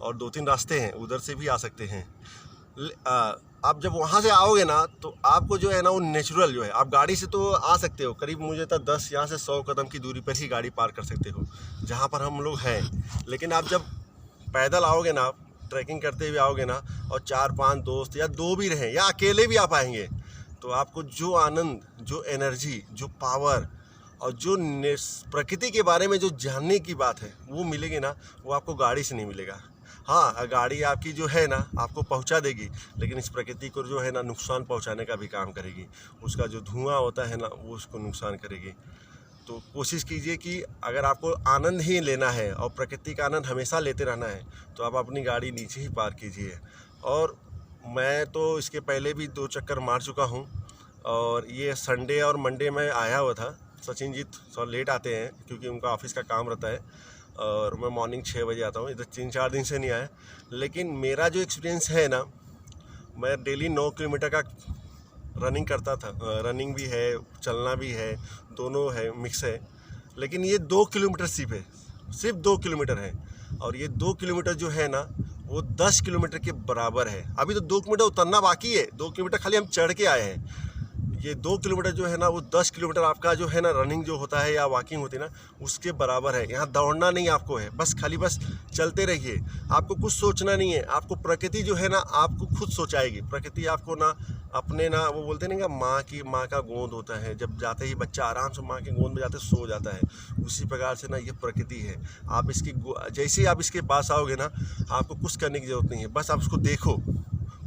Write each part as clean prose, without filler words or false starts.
और 2-3 रास्ते हैं, उधर से भी आ सकते हैं। आप जब वहाँ से आओगे ना तो आपको जो है ना वो नेचुरल जो है, आप गाड़ी से तो आ सकते हो, करीब मुझे तो 10 यहाँ से 100 कदम की दूरी पर ही गाड़ी पार्क कर सकते हो जहाँ पर हम लोग हैं। लेकिन आप जब पैदल आओगे ना, आप ट्रैकिंग करते हुए आओगे ना, और 4-5 दोस्त या 2 भी रहें या अकेले भी आप आएंगे, तो आपको जो आनंद, जो एनर्जी, जो पावर और जो प्रकृति के बारे में जो जानने की बात है वो मिलेगी ना, वो आपको गाड़ी से नहीं मिलेगा। हाँ, गाड़ी आपकी जो है ना आपको पहुंचा देगी, लेकिन इस प्रकृति को जो है ना नुकसान पहुंचाने का भी काम करेगी। उसका जो धुआं होता है ना वो उसको नुकसान करेगी। तो कोशिश कीजिए कि अगर आपको आनंद ही लेना है और प्रकृति का आनंद हमेशा लेते रहना है तो आप अपनी गाड़ी नीचे ही पार्क कीजिए। और मैं तो इसके पहले भी 2 चक्कर मार चुका हूँ, और ये संडे और मंडे में आया हुआ था। सचिन जी थोड़ा लेट आते हैं क्योंकि उनका ऑफिस का काम रहता है, और मैं मॉर्निंग 6 बजे आता हूँ। इधर 3-4 दिन से नहीं आया, लेकिन मेरा जो एक्सपीरियंस है ना, मैं डेली 9 किलोमीटर का रनिंग करता था। रनिंग भी है, चलना भी है, दोनों है, मिक्स है। लेकिन ये 2 किलोमीटर सिर्फ 2 किलोमीटर है, और ये 2 किलोमीटर जो है ना वो 10 किलोमीटर के बराबर है। अभी तो 2 किलोमीटर उतरना बाकी है, 2 किलोमीटर खाली हम चढ़ के आए हैं। ये 2 किलोमीटर जो है ना वो 10 किलोमीटर आपका जो है ना रनिंग जो होता है या वॉकिंग होती है ना उसके बराबर है। यहाँ दौड़ना नहीं आपको है, बस चलते रहिए। आपको कुछ सोचना नहीं है, आपको प्रकृति जो है ना आपको खुद सोचाएगी। प्रकृति आपको ना अपने ना, वो बोलते नहीं कि माँ का गोंद होता है, जब जाते ही बच्चा आराम से माँ के गोंद में जाते सो जाता है, उसी प्रकार से ना ये प्रकृति है। आप इसकी जैसे ही आप इसके पास आओगे ना, आपको कुछ करने की ज़रूरत नहीं है, बस आप उसको देखो,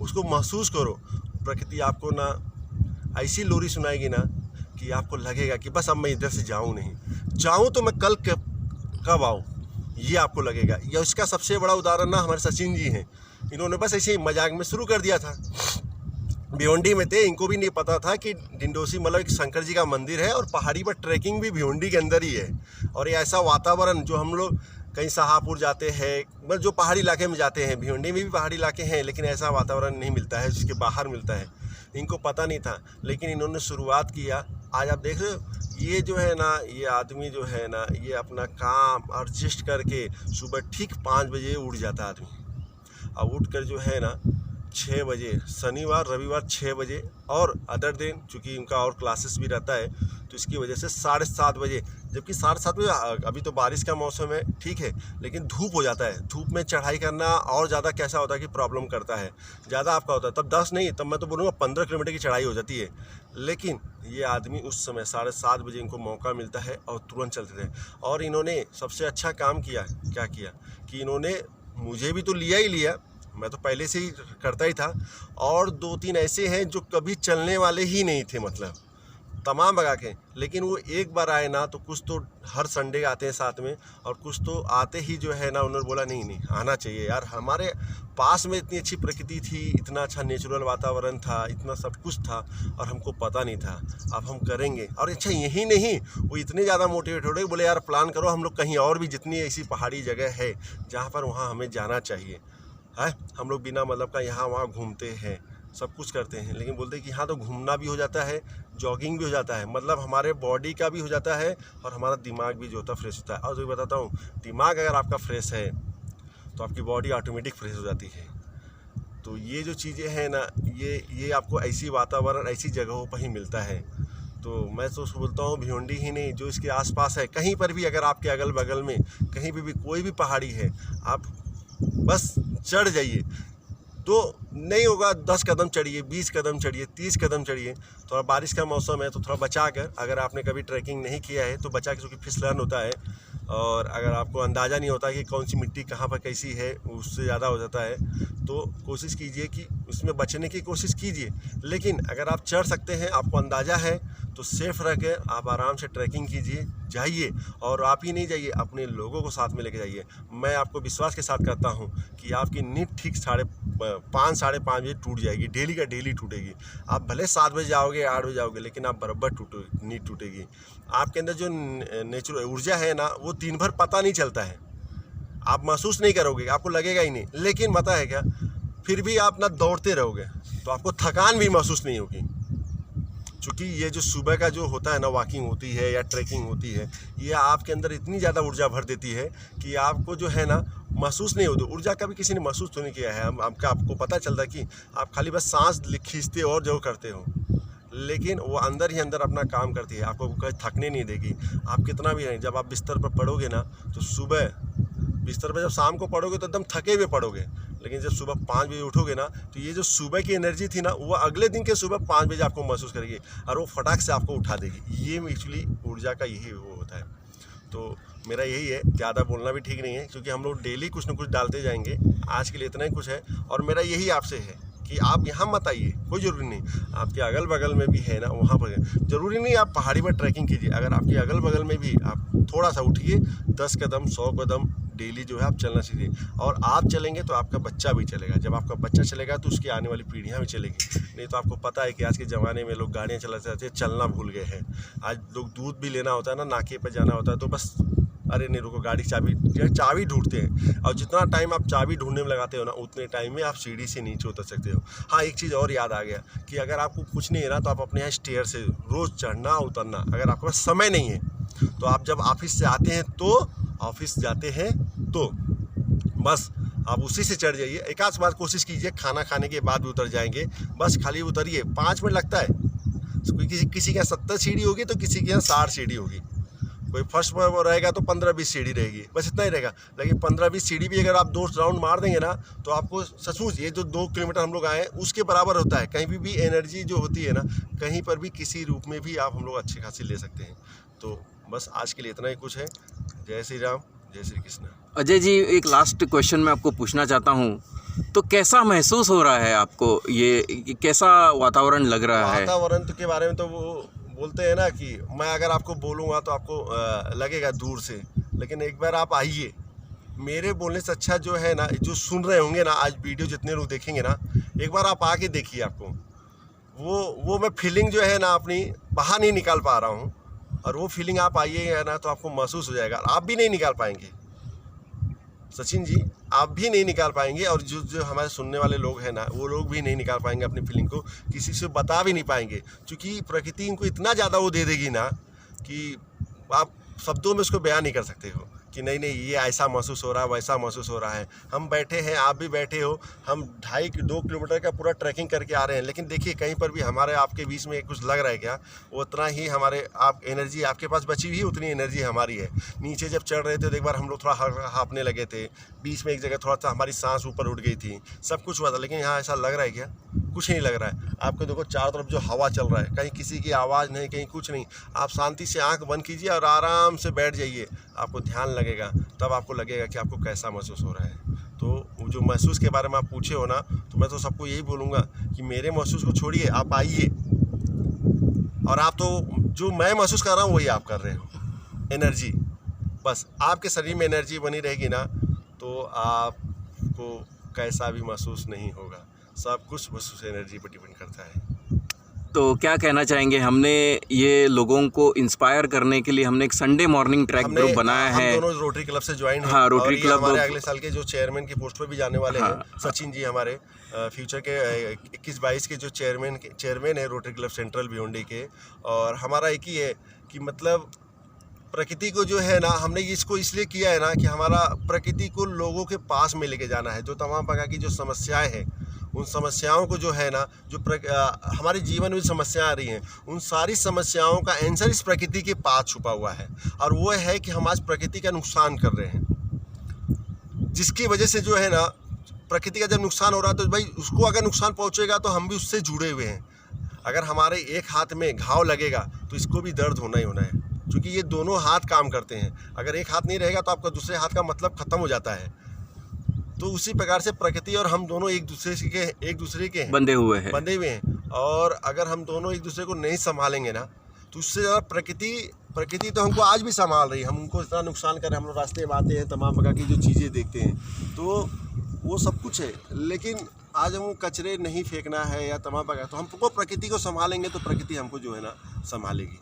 उसको महसूस करो। प्रकृति आपको ना ऐसी लोरी सुनाएगी ना कि आपको लगेगा कि बस अब मैं इधर से जाऊँ तो मैं कल कब आऊँ, ये आपको लगेगा। या इसका सबसे बड़ा उदाहरण ना हमारे सचिन जी हैं। इन्होंने बस ऐसे ही मजाक में शुरू कर दिया था। भिवंडी में थे, इनको भी नहीं पता था कि डिंडोसी मतलब एक शंकर जी का मंदिर है, और पहाड़ी पर ट्रैकिंग भी भिवंडी के अंदर ही है। और ये ऐसा वातावरण जो हम लोग कहीं शाहपुर जाते हैं, मतलब जो पहाड़ी इलाके में जाते हैं, भिवंडी में भी पहाड़ी इलाके हैं, लेकिन ऐसा वातावरण नहीं मिलता है जिसके बाहर मिलता है। इनको पता नहीं था, लेकिन इन्होंने शुरुआत किया। आज आप देख रहे हो, ये जो है ना, ये आदमी जो है ना, ये अपना काम एडजस्ट करके सुबह ठीक 5 बजे उठ जाता आदमी, और उठ कर जो है ना 6 बजे, शनिवार रविवार 6 बजे, और अदर दिन चूँकि इनका और क्लासेस भी रहता है तो इसकी वजह से 7:30 बजे, जबकि 7:30 बजे अभी तो बारिश का मौसम है, ठीक है, लेकिन धूप हो जाता है। धूप में चढ़ाई करना और ज़्यादा कैसा होता है कि प्रॉब्लम करता है, ज़्यादा आपका होता है। तब 10 नहीं, तब मैं तो बोलूँगा 15 किलोमीटर की चढ़ाई हो जाती है। लेकिन ये आदमी उस समय 7:30 बजे इनको मौका मिलता है और तुरंत चलते थे। और इन्होंने सबसे अच्छा काम किया, क्या किया कि इन्होंने मुझे भी तो लिया ही लिया, मैं तो पहले से ही करता ही था, और 2-3 ऐसे हैं जो कभी चलने वाले ही नहीं थे, मतलब तमाम भगा के। लेकिन वो एक बार आए ना तो कुछ तो हर संडे आते हैं साथ में, और कुछ तो आते ही जो है ना उन्होंने बोला नहीं आना चाहिए यार, हमारे पास में इतनी अच्छी प्रकृति थी, इतना अच्छा नेचुरल वातावरण था, इतना सब कुछ था, और हमको पता नहीं था। अब हम करेंगे। और अच्छा यही नहीं, वो इतने ज़्यादा मोटिवेट हो रहे, बोले यार प्लान करो, हम लोग कहीं और भी जितनी ऐसी पहाड़ी जगह है जहाँ पर वहाँ हमें जाना चाहिए है। हम लोग बिना मतलब का यहाँ वहाँ घूमते हैं, सब कुछ करते हैं, लेकिन बोलते हैं कि हाँ तो घूमना भी हो जाता है, जॉगिंग भी हो जाता है, मतलब हमारे बॉडी का भी हो जाता है और हमारा दिमाग भी जो होता है फ्रेश होता है। और जो बताता हूँ, दिमाग अगर आपका फ्रेश है तो आपकी बॉडी ऑटोमेटिक फ्रेश हो जाती है। तो ये जो चीज़ें हैं ना, ये आपको ऐसी वातावरण, ऐसी जगहों पर ही मिलता है। तो मैं तो बोलता हूँ भिवंडी ही नहीं, जो इसके आसपास है, कहीं पर भी अगर आपके अगल बगल में कहीं भी कोई भी पहाड़ी है, आप बस चढ़ जाइए। तो नहीं होगा 10 कदम चढ़िए, 20 कदम चढ़िए, 30 कदम चढ़िए। थोड़ा बारिश का मौसम है तो थोड़ा बचा कर, अगर आपने कभी ट्रैकिंग नहीं किया है तो बचा के, क्योंकि फिसलन होता है, और अगर आपको अंदाज़ा नहीं होता कि कौन सी मिट्टी कहाँ पर कैसी है, उससे ज़्यादा हो जाता है, तो कोशिश कीजिए कि उसमें बचने की कोशिश कीजिए। लेकिन अगर आप चढ़ सकते हैं, आपको अंदाज़ा है, तो सेफ रह के आप आराम से ट्रैकिंग कीजिए, जाइए। और आप ही नहीं जाइए, अपने लोगों को साथ में लेके जाइए। मैं आपको विश्वास के साथ करता हूँ कि आपकी नींद ठीक 5 साढ़े 5 बजे टूट जाएगी, डेली का डेली टूटेगी। आप भले 7 बजे जाओगे, 8 बजे जाओगे, लेकिन आप बराबर नींद टूटेगी। आपके अंदर जो नेचुरल ऊर्जा है ना, वो दिन भर पता नहीं चलता है, आप महसूस नहीं करोगे, आपको लगेगा ही नहीं। लेकिन पता है क्या, फिर भी आप ना दौड़ते रहोगे तो आपको थकान भी महसूस नहीं होगी, क्योंकि ये जो सुबह का जो होता है ना, वॉकिंग होती है या ट्रैकिंग होती है, ये आपके अंदर इतनी ज़्यादा ऊर्जा भर देती है कि आपको जो है ना महसूस नहीं होती। ऊर्जा कभी किसी ने महसूस तो नहीं किया है। आपको पता चलता है कि आप खाली बस सांस खींचते हो और जो करते हो, लेकिन वो अंदर ही अंदर अपना काम करती है, आपको कहीं थकने नहीं देगी। आप कितना भी नहीं, जब आप बिस्तर पर पड़ोगे ना तो सुबह बिस्तर पर जब शाम को पड़ोगे तो एकदम थके हुए पड़ोगे, लेकिन जब सुबह 5 बजे उठोगे ना तो ये जो सुबह की एनर्जी थी ना वो अगले दिन के सुबह 5 बजे आपको महसूस करेगी और वो फटाक से आपको उठा देगी। ये एक्चुअली ऊर्जा का यही वो होता है। तो मेरा यही है, ज़्यादा बोलना भी ठीक नहीं है क्योंकि हम लोग डेली कुछ ना कुछ डालते जाएंगे। आज के लिए इतना ही कुछ है और मेरा यही आपसे है कि आप यहाँ मत आइए, कोई ज़रूरी नहीं। आपके अगल बगल में भी है ना, वहाँ पर ज़रूरी नहीं आप पहाड़ी पर ट्रैकिंग कीजिए। अगर आपके अगल बगल में भी आप थोड़ा सा उठिए, 10 कदम 100 कदम डेली जो है आप चलना सीखिए। और आप चलेंगे तो आपका बच्चा भी चलेगा, जब आपका बच्चा चलेगा तो उसकी आने वाली पीढ़ियाँ भी चलेगी। नहीं तो आपको पता है कि आज के ज़माने में लोग गाड़ियाँ चलाते चलना भूल गए हैं। आज लोग दूध भी लेना होता है ना, नाके पर जाना होता है तो बस अरे नहीं रुको, गाड़ी चाबी ढूंढते हैं। और जितना टाइम आप चाबी ढूंढने में लगाते हो ना उतने टाइम में आप सीढ़ी से नीचे उतर सकते हो। हाँ, एक चीज़ और याद आ गया कि अगर आपको कुछ नहीं है ना तो आप अपने यहाँ स्टेयर से रोज़ चढ़ना उतरना। अगर आपके पास समय नहीं है तो आप जब ऑफिस से आते हैं तो ऑफिस जाते हैं तो बस आप उसी से चढ़ जाइए। एक आध बार कोशिश कीजिए, खाना खाने के बाद भी उतर जाएंगे, बस खाली उतरिए, 5 मिनट लगता है। किसी के यहाँ 70 सीढ़ी होगी तो किसी के यहाँ 60 सीढ़ी होगी। कोई फर्स्ट पर रहेगा तो 15-20 सीढ़ी रहेगी, बस इतना ही रहेगा। लेकिन 15-20 सीढ़ी भी अगर आप 2 राउंड मार देंगे ना तो आपको सचमुच ये जो 2 किलोमीटर हम लोग आए उसके बराबर होता है। कहीं भी एनर्जी जो होती है ना, कहीं पर भी किसी रूप में भी आप हम लोग अच्छी खासी ले सकते हैं। तो बस आज के लिए इतना ही कुछ है। जय श्री राम, जय श्री कृष्ण। अजय जी, एक लास्ट क्वेश्चन मैं आपको पूछना चाहता हूँ, तो कैसा महसूस हो रहा है आपको, ये कैसा वातावरण लग रहा है? वातावरण के बारे में तो वो बोलते हैं ना कि मैं अगर आपको बोलूँगा तो आपको लगेगा दूर से, लेकिन एक बार आप आइए। मेरे बोलने से अच्छा जो है ना, जो सुन रहे होंगे ना आज वीडियो जितने लोग देखेंगे ना, एक बार आप आके देखिए। आपको वो मैं फीलिंग जो है ना अपनी बाहर नहीं निकाल पा रहा हूँ, और वो फीलिंग आप आइएगा ना तो आपको महसूस हो जाएगा। आप भी नहीं निकाल पाएंगे सचिन जी, आप भी नहीं निकाल पाएंगे, और जो हमारे सुनने वाले लोग हैं ना वो लोग भी नहीं निकाल पाएंगे अपनी फीलिंग को, किसी से बता भी नहीं पाएंगे। क्योंकि प्रकृति इनको इतना ज़्यादा वो दे देगी ना कि आप शब्दों में उसको बयान नहीं कर सकते हो कि नहीं ये ऐसा महसूस हो रहा है, वैसा महसूस हो रहा है। हम बैठे हैं, आप भी बैठे हो, हम 2.5-2 किलोमीटर का पूरा ट्रैकिंग करके आ रहे हैं, लेकिन देखिए कहीं पर भी हमारे आपके बीच में कुछ लग रहा है क्या? उतना ही हमारे आप एनर्जी आपके पास बची हुई है, उतनी एनर्जी हमारी है। नीचे जब चढ़ रहे थे तो एक बार हम लोग थोड़ा हाँफने लगे थे, बीच में एक जगह थोड़ा सा हमारी सांस ऊपर उठ गई थी, सब कुछ हुआ था। लेकिन यहाँ ऐसा लग रहा है क्या? कुछ नहीं लग रहा है। आपको देखो चारों तरफ जो हवा चल रहा है, कहीं किसी की आवाज़ नहीं, कहीं कुछ नहीं। आप शांति से आंख बंद कीजिए और आराम से बैठ जाइए, आपको ध्यान लगेगा, तब आपको लगेगा कि आपको कैसा महसूस हो रहा है। तो जो महसूस के बारे में आप पूछे हो ना, तो मैं तो सबको यही बोलूँगा कि मेरे महसूस को छोड़िए, आप आइए। और आप तो जो मैं महसूस कर रहा हूँ वही आप कर रहे हो, एनर्जी। बस आपके शरीर में एनर्जी बनी रहेगी ना तो आपको कैसा भी महसूस नहीं होगा। सब कुछ बस उस एनर्जी पर डिपेंड करता है। तो क्या कहना चाहेंगे, हमने ये लोगों को इंस्पायर करने के लिए हमने एक संडे मॉर्निंग ट्रैक ग्रुप बनाया है। हम दोनों रोटरी क्लब से ज्वाइन हैं। हाँ, रोटरी क्लब हमारे अगले साल के जो चेयरमैन की पोस्ट पर भी जाने वाले हाँ, हैं सचिन जी, हमारे फ्यूचर के 21-22 के जो चेयरमैन है रोटरी क्लब सेंट्रल भिवंडी के। और हमारा एक ही है कि मतलब प्रकृति को जो है ना, हमने इसको इसलिए किया है ना कि हमारा प्रकृति को लोगों के पास में लेके जाना है। जो तमाम प्रकार की जो समस्याएं हैं, उन समस्याओं को जो है ना, जो हमारे जीवन में समस्याएं आ रही हैं, उन सारी समस्याओं का आंसर इस प्रकृति के पास छुपा हुआ है। और वो है कि हम आज प्रकृति का नुकसान कर रहे हैं, जिसकी वजह से जो है ना प्रकृति का जब नुकसान हो रहा है तो भाई उसको अगर नुकसान पहुँचेगा तो हम भी उससे जुड़े हुए हैं। अगर हमारे एक हाथ में घाव लगेगा तो इसको भी दर्द होना ही होना है, क्योंकि ये दोनों हाथ काम करते हैं। अगर एक हाथ नहीं रहेगा तो आपका दूसरे हाथ का मतलब ख़त्म हो जाता है। तो उसी प्रकार से प्रकृति और हम दोनों एक दूसरे के बंधे हुए हैं। और अगर हम दोनों एक दूसरे को नहीं संभालेंगे ना तो उससे ज़्यादा प्रकृति तो हमको आज भी संभाल रही है। हम उनको इतना नुकसान कर रहे हैं, हम लोग रास्ते में आते हैं, तमाम प्रकार की जो चीज़ें देखते हैं, तो वो सब कुछ है। लेकिन आज हमको कचरे नहीं फेंकना है या तमाम प्रकार, तो हमको प्रकृति को संभालेंगे तो प्रकृति हमको जो है ना संभालेगी।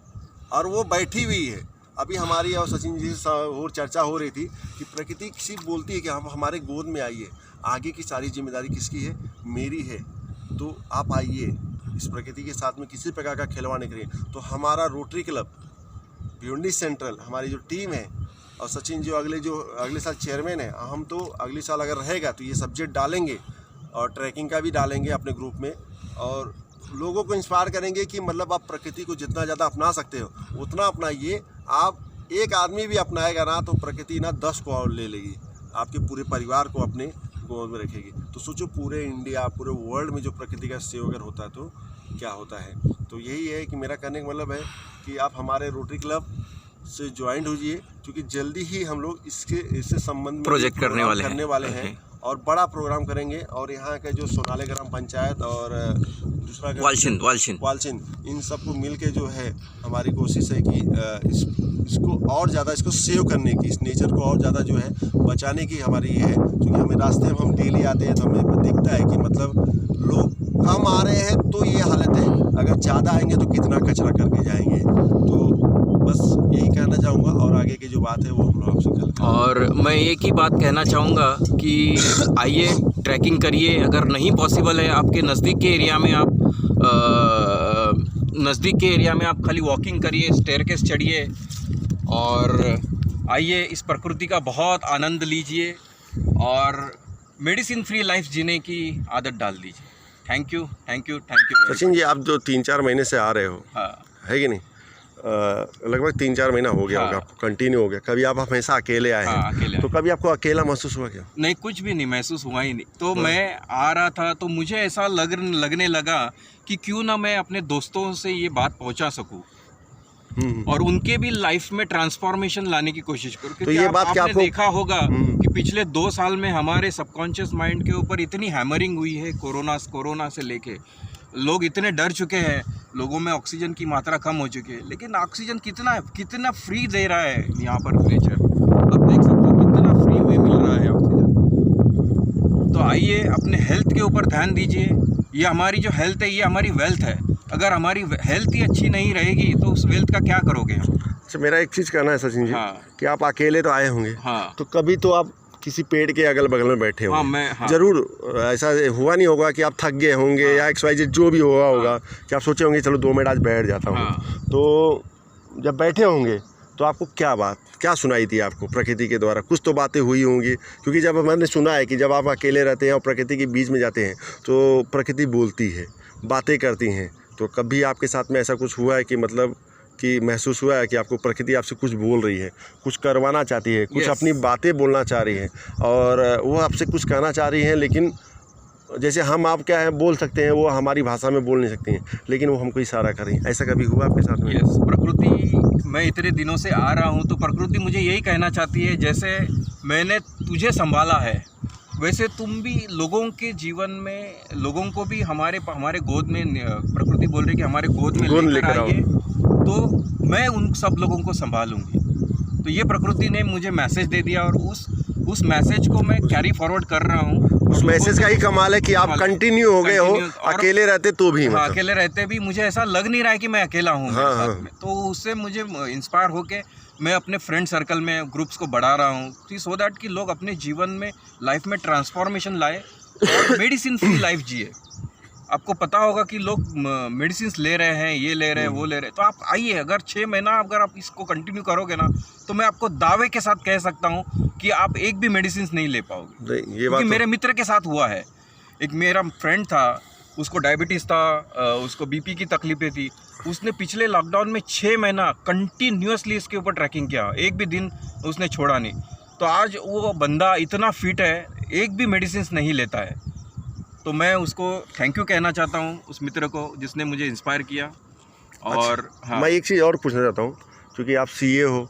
और वो बैठी हुई है। अभी हमारी और सचिन जी से और चर्चा हो रही थी कि प्रकृति सिर्फ बोलती है कि हम हमारे गोद में आइए, आगे की सारी जिम्मेदारी किसकी है? मेरी है। तो आप आइए, इस प्रकृति के साथ में किसी प्रकार का खिलवाड़ नहीं करिए। तो हमारा रोटरी क्लब भिवंडी सेंट्रल, हमारी जो टीम है और सचिन जो अगले साल चेयरमैन है, हम तो अगले साल अगर रहेगा तो ये सब्जेक्ट डालेंगे और ट्रैकिंग का भी डालेंगे अपने ग्रुप में, और लोगों को इंस्पायर करेंगे कि मतलब आप प्रकृति को जितना ज़्यादा अपना सकते हो उतना अपनाइए। आप एक आदमी भी अपनाएगा ना तो प्रकृति ना 10 को और ले लेगी, आपके पूरे परिवार को अपने गोद में रखेगी। तो सोचो पूरे इंडिया, पूरे वर्ल्ड में जो प्रकृति का सेव अगर होता है तो क्या होता है। तो यही है कि मेरा कहने का मतलब है कि आप हमारे रोटरी क्लब से ज्वाइंट होइए, क्योंकि जल्दी ही हम लोग इससे संबंध में प्रोजेक्ट करने वाले हैं और बड़ा प्रोग्राम करेंगे। और यहाँ के जो सोनाले ग्राम पंचायत और दूसरा वालचिन इन सबको मिल के जो है हमारी कोशिश है कि इसको और ज़्यादा इसको सेव करने की, इस नेचर को और ज़्यादा जो है बचाने की हमारी ये है। क्योंकि हमें रास्ते में हम डेली आते हैं तो हमें दिखता है कि मतलब लोग कम आ रहे हैं तो ये हालत है, अगर ज़्यादा आएंगे तो कितना कचरा करके जाएंगे। तो बस यही कहना चाहूँगा और आगे की जो बात है वो हम लोग आपसे करेंगे। और मैं एक ही बात कहना चाहूँगा कि आइए ट्रैकिंग करिए। अगर नहीं पॉसिबल है आपके नज़दीक के एरिया में आप खाली वॉकिंग करिए, स्टेयरकेस चढ़िए और आइए इस प्रकृति का बहुत आनंद लीजिए और मेडिसिन फ्री लाइफ जीने की आदत डाल दीजिए। Thank you. सचिन जी, आप जो 3-4 महीने से आ रहे हो, हाँ, है कि नहीं, लगभग 3-4 महीना हो गया होगा आपको, कंटिन्यू हो गया। कभी आप हमेशा अकेले आए हैं, अकेले तो कभी आपको अकेला महसूस हुआ क्या? नहीं, कुछ भी नहीं महसूस हुआ ही नहीं। तो मैं आ रहा था तो मुझे ऐसा लगने लगा कि क्यों ना मैं अपने दोस्तों से ये बात पहुंचा सकूं और उनके भी लाइफ में ट्रांसफॉर्मेशन लाने की कोशिश करूं। तो ये बात क्या आपको देखा होगा कि पिछले 2 साल में हमारे सबकॉन्शियस माइंड के ऊपर इतनी हैमरिंग हुई है, कोरोना से लेके लोग इतने डर चुके हैं, लोगों में ऑक्सीजन की मात्रा कम हो चुकी है। लेकिन ऑक्सीजन कितना फ्री दे रहा है यहाँ पर नेचर, आप देख सकते हो कितना फ्री में मिल रहा है ऑक्सीजन। तो आइए अपने हेल्थ के ऊपर ध्यान दीजिए। ये हमारी जो हेल्थ है ये हमारी वेल्थ है। अगर हमारी हेल्थ ही अच्छी नहीं रहेगी तो उस वेल्थ का क्या करोगे हम? अच्छा, मेरा एक चीज़ कहना है सचिन जी, हाँ, कि आप अकेले तो आए होंगे, हाँ, तो कभी तो आप किसी पेड़ के अगल बगल में बैठे होंगे। हाँ, जरूर ऐसा हुआ नहीं होगा कि आप थक गए होंगे, या XYZ जो भी हुआ होगा कि आप सोचे होंगे चलो 2 मिनट आज बैठ जाता हूँ। तो जब बैठे होंगे तो आपको क्या सुनाई थी आपको प्रकृति के द्वारा? कुछ तो बातें हुई होंगी, क्योंकि जब मैंने सुना है कि जब आप अकेले रहते हैं और प्रकृति के बीच में जाते हैं तो प्रकृति बोलती है, बातें करती हैं। तो कभी आपके साथ में ऐसा कुछ हुआ है कि मतलब कि महसूस हुआ है कि आपको प्रकृति आपसे कुछ बोल रही है, कुछ करवाना चाहती है, कुछ अपनी बातें बोलना चाह रही है और वो आपसे कुछ कहना चाह रही हैं, लेकिन जैसे हम आप क्या है बोल सकते हैं, वो हमारी भाषा में बोल नहीं सकती हैं, लेकिन वो हमको इशारा कर रही हैं। ऐसा कभी हुआ आपके साथ में? यस, प्रकृति, मैं इतने दिनों से आ रहा हूँ तो प्रकृति मुझे यही कहना चाहती है, जैसे मैंने तुझे संभाला है वैसे तुम भी लोगों के जीवन में, लोगों को भी हमारे गोद में, प्रकृति बोल रही है कि हमारे गोद में लेकर आइए तो मैं उन सब लोगों को संभालूंगी। तो ये प्रकृति ने मुझे मैसेज दे दिया और उस मैसेज को मैं कैरी फॉरवर्ड कर रहा हूँ। उस मैसेज का ही कमाल है कि आप कंटिन्यू हो गए हो, अकेले रहते तो भी। हाँ, अकेले रहते भी मुझे ऐसा लग नहीं रहा है कि मैं अकेला हूँ मेरे साथ में। तो उससे मुझे इंस्पायर होके मैं अपने फ्रेंड सर्कल में ग्रुप्स को बढ़ा रहा हूँ, सो दैट कि लोग अपने जीवन में, लाइफ में ट्रांसफॉर्मेशन लाए और मेडिसिन फ्री लाइफ जिए। आपको पता होगा कि लोग मेडिसिन ले रहे हैं, ये ले रहे हैं, वो ले रहे हैं। तो आप आइए, अगर 6 महीना अगर आप इसको कंटिन्यू करोगे ना तो मैं आपको दावे के साथ कह सकता हूँ कि आप एक भी मेडिसिन नहीं ले पाओगे। ये बात मेरे मित्र के साथ हुआ है। एक मेरा फ्रेंड था, उसको डायबिटीज़ था, उसको BP की तकलीफें थी। उसने पिछले लॉकडाउन में 6 महीना कंटिन्यूसली इसके ऊपर ट्रैकिंग किया, एक भी दिन उसने छोड़ा नहीं। तो आज वो बंदा इतना फिट है, एक भी मेडिसिन नहीं लेता है। तो मैं उसको थैंक यू कहना चाहता हूँ, उस मित्र को जिसने मुझे इंस्पायर किया। और अच्छा, हाँ, मैं एक चीज़ और पूछना चाहता हूँ, क्योंकि आप CA हो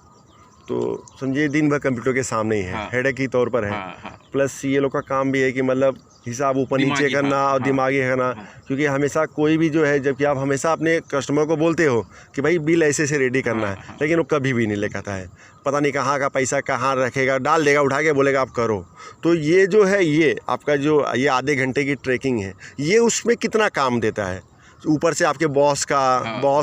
तो समझिए दिन भर कंप्यूटर के सामने ही है, हाँ, हेडेक के तौर पर है, हाँ, प्लस CA लोग का काम भी है कि मतलब हिसाब ऊपर नीचे करना, हाँ, और दिमागी करना, हाँ, क्योंकि हमेशा कोई भी जो है, जबकि आप हमेशा अपने कस्टमर को बोलते हो कि भाई बिल ऐसे से रेडी करना, हाँ, है, लेकिन वो कभी भी नहीं लेकर है। पता नहीं कहाँ का पैसा कहाँ रखेगा, डाल देगा उठा के, बोलेगा आप करो। तो ये जो है, ये आपका जो ये आधे घंटे की ट्रैकिंग है, ये उसमें कितना काम देता है? ऊपर से आपके बॉस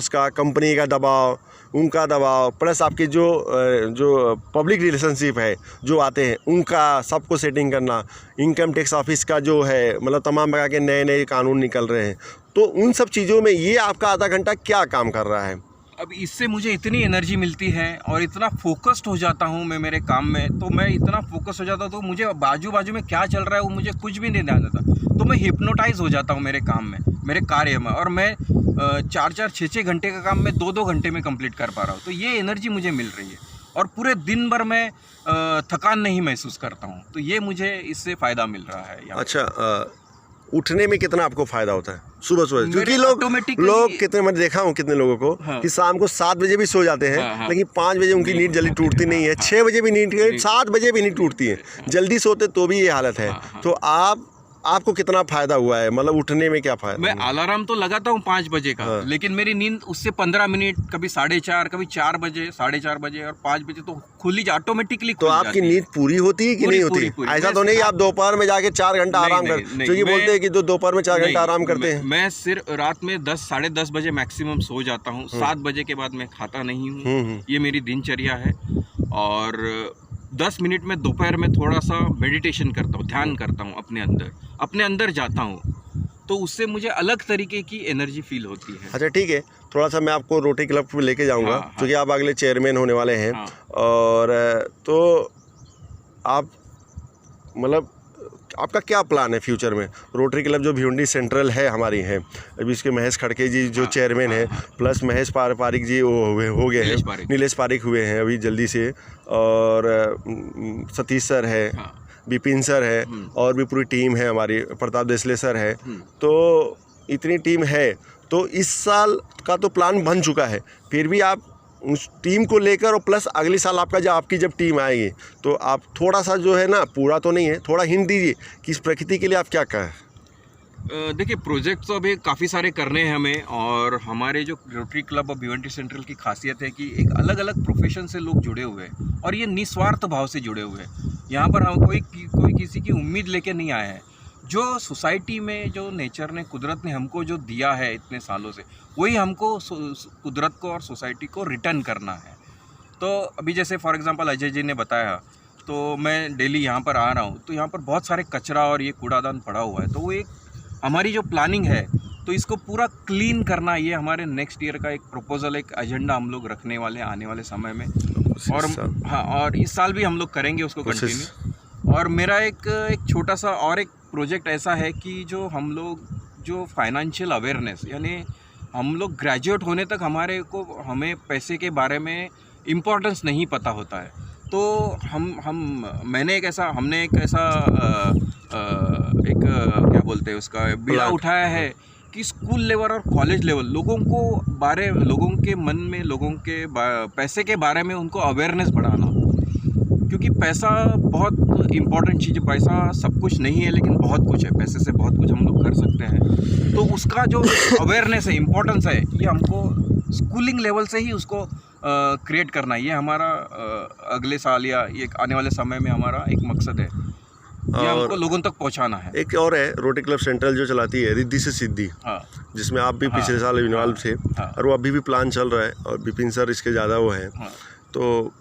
का कंपनी का दबाव, उनका दबाव, प्लस आपके जो पब्लिक रिलेशनशिप है जो आते हैं उनका सबको सेटिंग करना, इनकम टैक्स ऑफिस का जो है मतलब तमाम प्रकार के नए कानून निकल रहे हैं। तो उन सब चीज़ों में ये आपका आधा घंटा क्या काम कर रहा है? अब इससे मुझे इतनी एनर्जी मिलती है और इतना फोकस्ड हो जाता हूँ मैं मेरे काम में, तो मैं इतना फोकस हो जाता हूँ तो मुझे बाजू बाजू में क्या चल रहा है वो मुझे कुछ भी नहीं ध्यान देता, तो मैं हिप्नोटाइज हो जाता हूँ मेरे काम में, मेरे कार्य में, और मैं 4-4, 6-6 घंटे का काम मैं 2-2 घंटे में कंप्लीट कर पा रहा हूँ। तो ये एनर्जी मुझे मिल रही है और पूरे दिन भर मैं थकान नहीं महसूस करता हूँ, तो ये मुझे इससे फ़ायदा मिल रहा है यहाँ। अच्छा, उठने में कितना आपको फायदा होता है सुबह सुबह? क्योंकि automatically- लोग कितने, मैंने देखा हूँ कितने लोगों को हाँ। कि शाम को 7 बजे भी सो जाते हैं, हाँ। लेकिन 5 बजे उनकी नींद जल्दी टूटती नहीं है, 6 बजे भी नींद, 7 बजे भी नहीं टूटती है, जल्दी सोते तो भी ये हालत है। तो आपको कितना फायदा हुआ है, मतलब उठने में क्या फायदा? मैं अलार्म तो लगाता हूँ 5 बजे का, लेकिन मेरी नींद उससे 15 मिनट, कभी 4:30, कभी 4 बजे, 4:30 बजे और 5 बजे तो खुली ऑटोमेटिकली। तो आपकी नींद पूरी होती है कि नहीं होती? ऐसा तो नहीं आप दोपहर में जाके 4 घंटा आराम कर, क्योंकि बोलते हैं कि जो दोपहर में 4 घंटा आराम करते हैं। मैं सिर्फ रात में 10, 10:30 बजे मैक्सिमम सो जाता हूँ। 7 बजे के बाद मैं खाता नहीं हूँ, ये मेरी दिनचर्या है। और 10 मिनट में दोपहर में थोड़ा सा मेडिटेशन करता हूँ, ध्यान करता हूँ, अपने अंदर जाता हूँ, तो उससे मुझे अलग तरीके की एनर्जी फील होती है। अच्छा ठीक है, थोड़ा सा मैं आपको रोटरी क्लब पे लेके जाऊंगा, हाँ। क्योंकि आप अगले चेयरमैन होने वाले हैं। हाँ। और तो आप मतलब आपका क्या प्लान है फ्यूचर में? रोटरी क्लब जो भिवंडी सेंट्रल है हमारी है, अभी इसके महेश खड़के जी जो चेयरमैन है, प्लस महेश पारिक जी हो गए हैं, नीलेश पारिक हुए हैं अभी जल्दी से, और सतीश सर है, विपिन सर है, और भी पूरी टीम है हमारी, प्रताप देसले सर है। तो इतनी टीम है, तो इस साल का तो प्लान बन चुका है, फिर भी आप उस टीम को लेकर, और प्लस अगले साल आपकी जब टीम आएगी तो आप थोड़ा सा जो है ना, पूरा तो नहीं है, थोड़ा हिंट दीजिए कि इस प्रकृति के लिए आप क्या कहें। देखिए, प्रोजेक्ट तो अभी काफ़ी सारे करने हैं हमें, और हमारे जो rotary club of Bhiwandi central की खासियत है कि एक अलग अलग प्रोफेशन से लोग जुड़े हुए हैं, और ये निस्वार्थ भाव से जुड़े हुए हैं। यहाँ पर हम कोई किसी की उम्मीद लेके नहीं आए हैं। जो सोसाइटी में जो नेचर ने, कुदरत ने हमको जो दिया है इतने सालों से, वही हमको कुदरत को और सोसाइटी को रिटर्न करना है। तो अभी जैसे फॉर एग्जांपल अजय जी ने बताया, तो मैं डेली यहाँ पर आ रहा हूँ, तो यहाँ पर बहुत सारे कचरा और ये कूड़ादान पड़ा हुआ है, तो वो एक हमारी जो प्लानिंग है, तो इसको पूरा क्लीन करना, ये हमारे नेक्स्ट ईयर का एक प्रपोजल, एक एजेंडा हम लोग रखने वाले हैं आने वाले समय में। और हाँ, और इस साल भी हम लोग करेंगे उसको कंटिन्यू। और मेरा एक छोटा सा और एक प्रोजेक्ट ऐसा है कि जो हम लोग जो फाइनेंशियल अवेयरनेस, यानी हम लोग ग्रेजुएट होने तक हमें पैसे के बारे में इम्पोर्टेंस नहीं पता होता है, तो हमने एक ऐसा क्या बोलते हैं उसका बीड़ा उठाया है कि स्कूल लेवल और कॉलेज लेवल लोगों के मन में, लोगों के पैसे के बारे में उनको अवेयरनेस बढ़ाना, क्योंकि पैसा बहुत इम्पॉर्टेंट चीज़ है। पैसा सब कुछ नहीं है, लेकिन बहुत कुछ है, पैसे से बहुत कुछ हम लोग कर सकते हैं। तो उसका जो अवेयरनेस है, इम्पोर्टेंस है, ये हमको स्कूलिंग लेवल से ही उसको क्रिएट करना है। ये हमारा अगले साल या ये आने वाले समय में हमारा एक मकसद है, ये हमको लोगों तक पहुंचाना है। एक और है, रोटरी क्लब सेंट्रल जो चलाती है रिद्धि से सिद्धि, जिसमें आप भी पिछले साल इन्वॉल्व थे, और वो अभी भी प्लान चल रहा है, और विपिन सर इसके ज़्यादा वो हैं। तो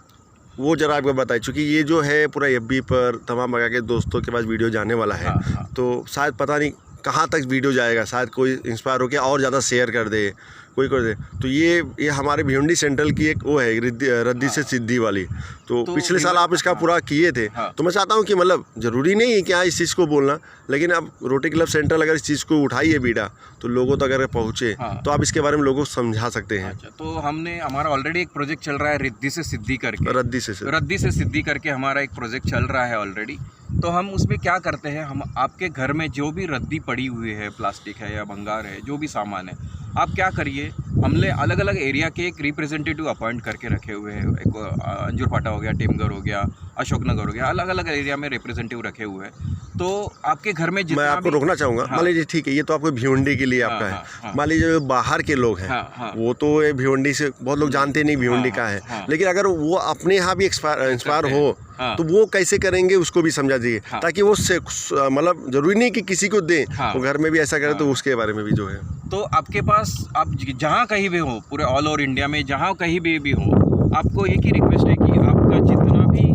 वो जरा आपको बताएं, चूँकि ये जो है पूरा FB पर तमाम प्रकार के दोस्तों के पास वीडियो जाने वाला है, तो शायद पता नहीं कहाँ तक वीडियो जाएगा, शायद कोई इंस्पायर होकर और ज़्यादा शेयर कर दे, कोई कर दे। तो ये हमारे भिवंडी सेंट्रल की एक वो है रद्दी से सिद्धि वाली। तो पिछले साल आप इसका पूरा किए थे। तो मैं चाहता हूँ कि मतलब ज़रूरी नहीं है कि हाँ इस चीज़ को बोलना, लेकिन अब रोटरी क्लब सेंट्रल अगर इस चीज़ को उठाइए बीड़ा, तो लोगों तक अगर पहुँचे, तो आप इसके बारे में लोगों को समझा सकते हैं। अच्छा, तो हमारा ऑलरेडी एक प्रोजेक्ट चल रहा है रिद्धि से सिद्धि करके, रद्दी से सिद्धि करके हमारा एक प्रोजेक्ट चल रहा है ऑलरेडी। तो हम उसमें क्या करते हैं, हम आपके घर में जो भी रद्दी पड़ी हुई है, प्लास्टिक है या भंगार है, जो भी सामान है, आप क्या करिए, हमने अलग अलग एरिया के एक रिप्रेजेंटेटिव अपॉइंट करके रखे हुए हैं। एक अंजुरपाटा हो गया, टीमगर हो गया, अशोकनगर हो गया, अलग अलग एरिया में रिप्रेजेंटेटिव रखे हुए हैं। तो आपके घर में मैं आपको रोकना चाहूँगा, मान लीजिए ठीक है, ये तो आपको भिवंडी के लिए आपका है। मान लीजिए जो बाहर के लोग हैं, वो तो भिवंडी से बहुत लोग जानते नहीं भिवंडी का है, लेकिन अगर वो अपने यहाँ भी इंस्पायर हो, तो वो कैसे करेंगे उसको भी समझा दीजिए, ताकि वो मतलब जरूरी नहीं कि किसी को दें, वो घर में भी ऐसा करें, तो उसके बारे में भी जो है। तो आपके पास, आप जहाँ कहीं भी हो, पूरे ऑल ओवर इंडिया में जहाँ कहीं भी हो, आपको एक ही रिक्वेस्ट है कि आपका जितना भी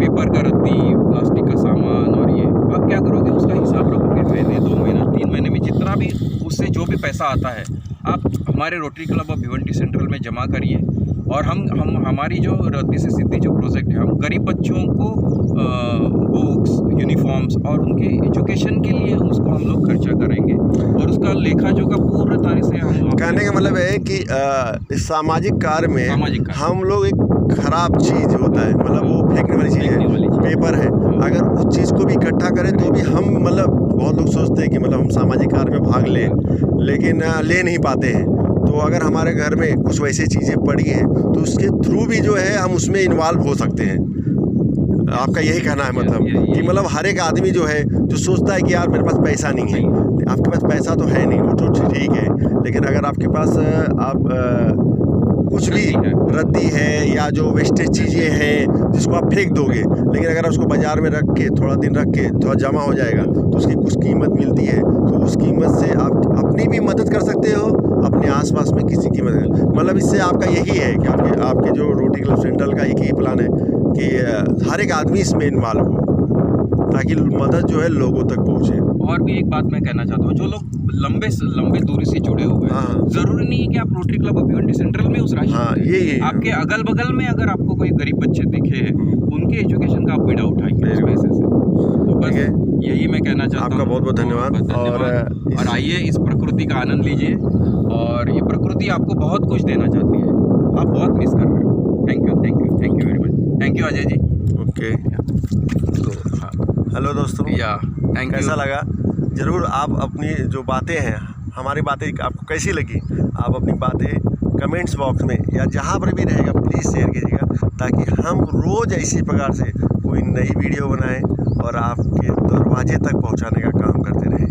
पेपर का रद्दी, प्लास्टिक का सामान, और ये आप क्या करोगे, उसका हिसाब रखोगे। महीने, 2 महीना, 3 महीने में जितना भी उससे जो भी पैसा आता है, आप हमारे rotary club of Bhiwandi central में जमा करिए और हम हमारी जो रद्दी से सिद्धि जो प्रोजेक्ट है, हम गरीब बच्चों को बुक्स, यूनिफॉर्म्स और उनके एजुकेशन के लिए उसको हम लोग खर्चा करेंगे और उसका लेखा जोखा पूर्ण तरह से हम कहने का मतलब है कि इस सामाजिक कार्य में हम लोग एक खराब चीज़ होता है, मतलब वो फेंकने वाली चीज़ है, पेपर है, अगर उस चीज़ को भी इकट्ठा करें तो भी हम मतलब बहुत लोग सोचते हैं कि मतलब हम सामाजिक कार्य में भाग लें, लेकिन ले नहीं पाते हैं। तो अगर हमारे घर में कुछ वैसी चीज़ें पड़ी हैं तो उसके थ्रू भी जो है हम उसमें इन्वॉल्व हो सकते हैं। आपका यही कहना है मतलब कि मतलब हर एक आदमी जो है जो सोचता है कि यार मेरे पास पैसा नहीं है, आपके पास पैसा तो है नहीं, वो तो ठीक है, लेकिन अगर आपके पास आप कुछ भी रद्दी है या जो वेस्टेज चीज़ें हैं जिसको आप फेंक दोगे, लेकिन अगर उसको बाज़ार में रख के थोड़ा दिन रख के थोड़ा जमा हो जाएगा तो उसकी कुछ कीमत मिलती है, तो उस कीमत से आप अपनी भी मदद कर सकते हो, अपने आसपास में किसी की मदद। मतलब इससे आपका यही है कि आपके जो रोटरी क्लब सेंट्रल का एक ही प्लान है कि हर एक आदमी इसमें इन्वॉल्व हो ताकि मदद जो है लोगों तक पहुँचे। और भी एक बात मैं कहना चाहता हूँ, जो लोग लंबे दूरी से जुड़े हुए हैं, जरूरी नहीं है कि आप rotary club of Bhiwandi central में उस राशि ये आपके अगल बगल में अगर आपको कोई गरीब बच्चे दिखे उनके एजुकेशन का आप बीड़ा उठाइए उस पैसे से। तो बस यही मैं कहना चाहता हूँ। आपका बहुत बहुत धन्यवाद। और आइए इस प्रकृति का आनंद लीजिए, और ये प्रकृति आपको बहुत कुछ देना चाहती है, आप बहुत मिस कर रहे हो। Thank you very much. Thank you Ajay ji. Okay, तो हेलो दोस्तों, थैंक यू। कैसा लगा? ज़रूर आप अपनी जो बातें हैं, हमारी बातें आपको कैसी लगी, आप अपनी बातें कमेंट्स बॉक्स में या जहाँ पर भी रहेगा प्लीज़ शेयर कीजिएगा, ताकि हम रोज़ इसी प्रकार से कोई नई वीडियो बनाएं और आपके दरवाजे तक पहुंचाने का काम करते रहें।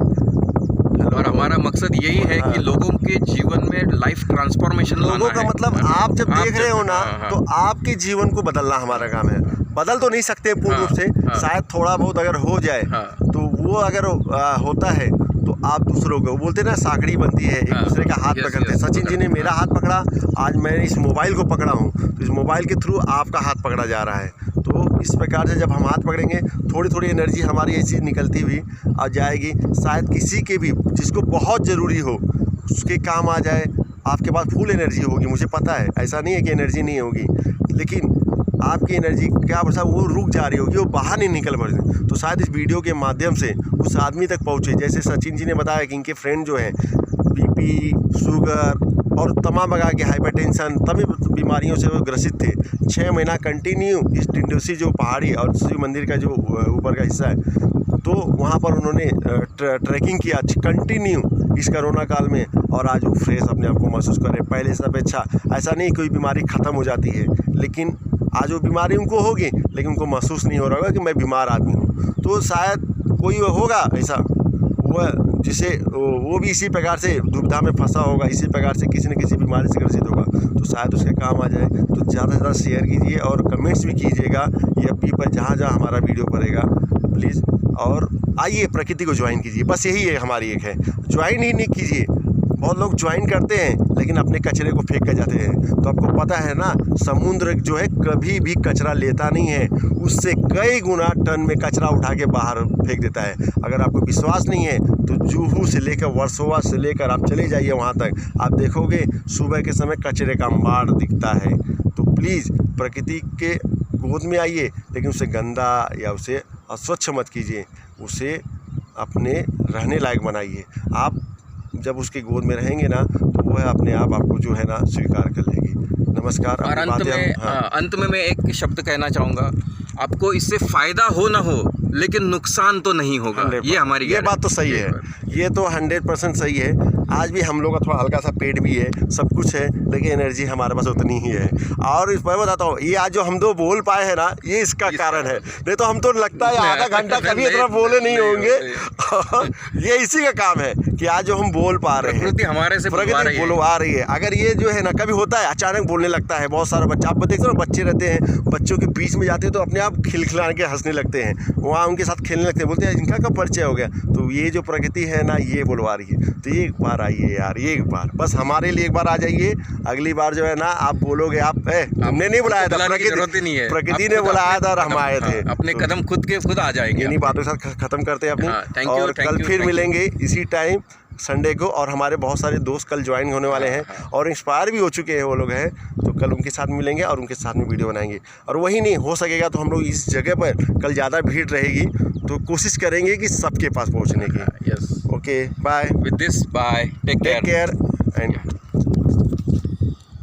और हमारा मकसद यही है कि लोगों के जीवन में लाइफ ट्रांसफॉर्मेशन लोगों का मतलब आप जब देख रहे हो ना, तो आपके जीवन को बदलना हमारा काम है। बदल तो नहीं सकते पूर्ण रूप से, शायद थोड़ा बहुत अगर हो जाए तो वो अगर होता है तो आप दूसरों को, वो बोलते हैं ना साखड़ी बनती है, एक दूसरे का हाथ पकड़ते हैं। सचिन जी ने मेरा हाथ पकड़ा, आज मैं इस मोबाइल को पकड़ा हूँ, तो इस मोबाइल के थ्रू आपका हाथ पकड़ा जा रहा है। तो इस प्रकार से जब हम हाथ पकड़ेंगे, थोड़ी थोड़ी एनर्जी हमारी ऐसी निकलती हुई आ जाएगी, शायद किसी के भी जिसको बहुत ज़रूरी हो उसके काम आ जाए। आपके पास फुल एनर्जी होगी, मुझे पता है, ऐसा नहीं है कि एनर्जी नहीं होगी, लेकिन आपकी एनर्जी क्या बसा वो रुक जा रही होगी, वो बाहर नहीं निकल पा रही, तो शायद इस वीडियो के माध्यम से उस आदमी तक पहुँचे। जैसे सचिन जी ने बताया कि इनके फ्रेंड जो हैं बीपी, शुगर और तमाम प्रकार के हाइपरटेंशन, तमाम बीमारियों से वो ग्रसित थे। 6 महीना कंटिन्यू इस टिंडोसी जो पहाड़ी और शिव मंदिर का जो ऊपर का हिस्सा है, तो वहाँ पर उन्होंने ट्रैकिंग किया कंटिन्यू इस कोरोना काल में, और आज वो फ्रेश अपने आप को महसूस कर रहे। पहले से अपेक्षा ऐसा नहीं कोई बीमारी ख़त्म हो जाती है, लेकिन आज वो बीमारी उनको होगी, लेकिन उनको महसूस नहीं हो रहा होगा कि मैं बीमार आदमी हूँ। तो शायद कोई होगा ऐसा वो जिसे वो भी इसी प्रकार से दुविधा में फंसा होगा, इसी प्रकार से किसी न किसी बीमारी से ग्रसित होगा, तो शायद उसके काम आ जाए। तो ज़्यादा से ज़्यादा शेयर कीजिए और कमेंट्स भी कीजिएगा FB पर, जहाँ जहाँ हमारा वीडियो पड़ेगा प्लीज़। और आइए प्रकृति को ज्वाइन कीजिए, बस यही है हमारी एक है, ज्वाइन ही नहीं कीजिए। बहुत लोग ज्वाइन करते हैं लेकिन अपने कचरे को फेंक कर जाते हैं। तो आपको पता है ना, समुद्र जो है कभी भी कचरा लेता नहीं है, उससे कई गुना टन में कचरा उठा के बाहर फेंक देता है। अगर आपको विश्वास नहीं है तो जुहू से लेकर वर्सोवा से लेकर आप चले जाइए वहाँ तक, आप देखोगे सुबह के समय कचरे का अंबार दिखता है। तो प्लीज़ प्रकृति के गोद में आइए, लेकिन उसे गंदा या उसे अस्वच्छ मत कीजिए, उसे अपने रहने लायक बनाइए। आप जब उसके गोद में रहेंगे ना, तो वह अपने आप आपको जो है ना स्वीकार कर लेगी। नमस्कार। और अंत में मैं एक शब्द कहना चाहूँगा, आपको इससे फ़ायदा हो ना हो, लेकिन नुकसान तो नहीं होगा, ये हमारी ये बात तो सही है, ये तो 100% सही है। आज भी हम लोग का थोड़ा हल्का सा पेट भी है, सब कुछ है, लेकिन एनर्जी हमारे पास उतनी ही है। और इस पर बताता हूँ, ये आज जो हम दो बोल पाए हैं ना, ये इसका कारण है, नहीं तो हम तो लगता है आधा घंटा कभी इतना बोले नहीं होंगे। ये इसी का काम है कि आज जो हम बोल पा रहे हैं, प्रकृति हमारे से बुलवा रही है। अगर ये जो है ना, कभी होता है अचानक बोलने लगता है, बहुत सारा बच्चा, आप देखते हो ना, बच्चे रहते हैं, बच्चों के बीच में जाते हैं तो अपने आप खिलखिला के हंसने लगते हैं, वहाँ उनके साथ खेलने लगते हैं, बोलते हैं इनका कब परिचय हो गया। तो ये जो प्रकृति है ना, ये बुलवा रही है। तो एक बार आइए यार, एक बार बस हमारे लिए एक बार आ जाइए। अगली बार जो है ना, आप बोलोगे आप हमने नहीं बुलाया था, प्रकृति ने बुलाया था और हम आए थे। अपने कदम खुद आ जाएंगे। इन्हीं बातों के साथ खत्म करते हैं अपनी, और कल फिर मिलेंगे इसी टाइम। संडे को, और हमारे बहुत सारे दोस्त कल ज्वाइन होने वाले हैं और इंस्पायर भी हो चुके हैं वो लोग हैं, तो कल उनके साथ मिलेंगे और उनके साथ में वीडियो बनाएंगे। और वही नहीं हो सकेगा तो हम लोग इस जगह पर कल ज़्यादा भीड़ रहेगी तो कोशिश करेंगे कि सबके पास पहुँचने की। Yes, okay, bye, with this bye, take take care and